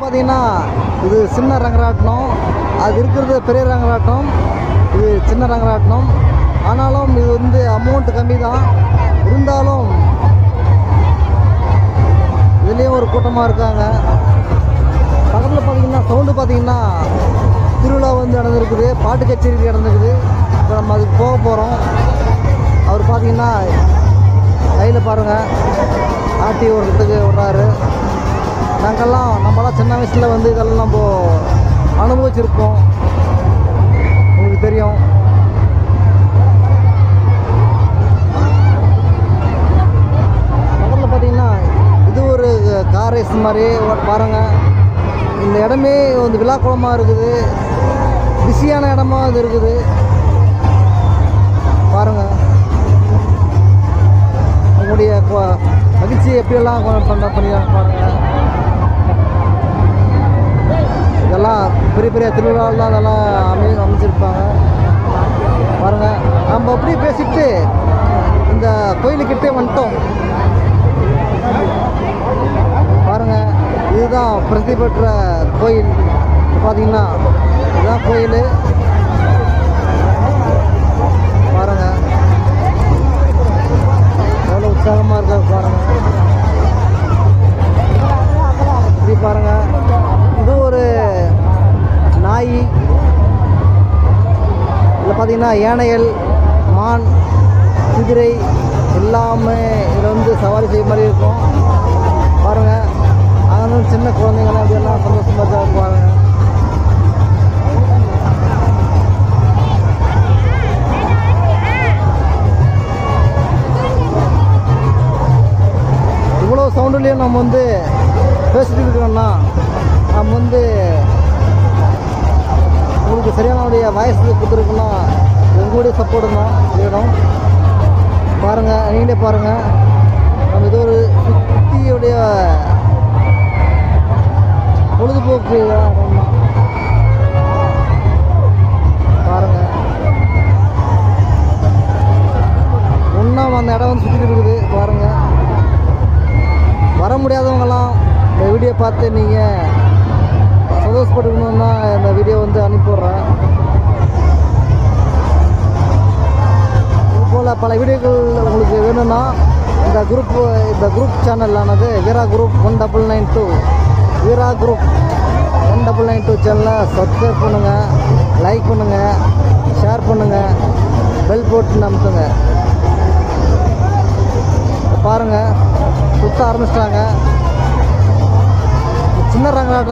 பார்த்தீங்கன்னா இது சின்ன ரங்கராட்டனம், அது இருக்கிறது பெரிய ரங்கராட்டனம், இது சின்ன ரங்கராட்டனம். ஆனாலும் இது வந்து அமௌண்ட் கம்மி தான். இருந்தாலும் இதுலேயும் ஒரு கூட்டமாக இருக்காங்க. பக்கத்தில் பார்த்தீங்கன்னா சவுண்டு பார்த்தீங்கன்னா திருவிழா வந்து நடந்துருக்குது, பாட்டு கச்சேரி நடந்துருக்குது. இப்போ நம்ம அதுக்கு போக போகிறோம். அவர் பார்த்தீங்கன்னா கையில் பாருங்கள் ஆட்டி ஓடுறதுக்கு விட்றாரு. நம்மளாம் சின்ன வயசில் வந்து இதெல்லாம் நம்ம அனுபவிச்சிருப்போம், உங்களுக்கு தெரியும். பக்கத்தில் பார்த்தீங்கன்னா இது ஒரு கார் ரேஸ் மாதிரி பாருங்கள். இந்த இடமே வந்து விழாக்குளமாக இருக்குது, பிஸியான இடமா இது இருக்குது பாருங்கள். உங்களுடைய மகிழ்ச்சி எப்படியெல்லாம் பண்ணிடுறாங்க பாருங்கள். இதெல்லாம் பெரிய பெரிய திருவிழாவில் தான் அதெல்லாம் அமைச்சிருப்பாங்க பாருங்கள். நம்ம அப்படியே பேசிட்டு இந்த கோயிலுக்கிட்டே வந்துட்டோம் பாருங்கள். இதுதான் பிரசித்தி பெற்ற கோயில். பார்த்தீங்கன்னா இதுதான் கோயில் பாருங்கள். எவ்வளோ உற்சாகமாக இருக்காது பாருங்கள். இப்படி பாருங்கள், இது ஒரு நாய். இதில் பார்த்தீங்கன்னா யானைகள், மான், குதிரை எல்லாமே இதில் வந்து சவாரி செய்ய மாதிரி இருக்கும் பாருங்கள். அதனால சின்ன குழந்தைங்களாம் இப்படியெல்லாம் சந்தோஷமாக தான் பாருங்கள். இவ்வளோ சவுண்டுலேயும் நம்ம வந்து பேசிட்டு இருக்கிறோம்னா நம்ம வந்து உங்களுக்கு சரியானவுடைய வாய்ஸ் கொடுத்துருக்குன்னா உங்களுடைய சப்போர்ட் தான் வேணும் பாருங்கள். நீங்களே பாருங்கள், நம்ம இது ஒரு சுத்தியுடைய பொழுதுபோக்கு பாருங்கள். ஒன்றும் அந்த இடம் வந்து சுற்றிட்டு இருக்குது பாருங்கள். வர முடியாதவங்களாம் இந்த வீடியோ பார்த்து நீங்கள் சந்தோஷப்பட்டுக்கணும்னு தான் இந்த வீடியோ வந்து அனுப்பிவிட்றேன். இது போல் பல வீடியோக்கள் உங்களுக்கு வேணும்னா இந்த குரூப் சேனலானது வீரா குரூப் 1992 வீரா குரூப் 1992 சேனலை சப்ஸ்கிரைப் பண்ணுங்கள், லைக் பண்ணுங்கள், ஷேர் பண்ணுங்கள், பெல் போட்டு அமுத்துங்க. பாருங்கள் சுத்த ஆரம்பிச்சிட்டாங்க. சின்ன ரங்கராட்டம்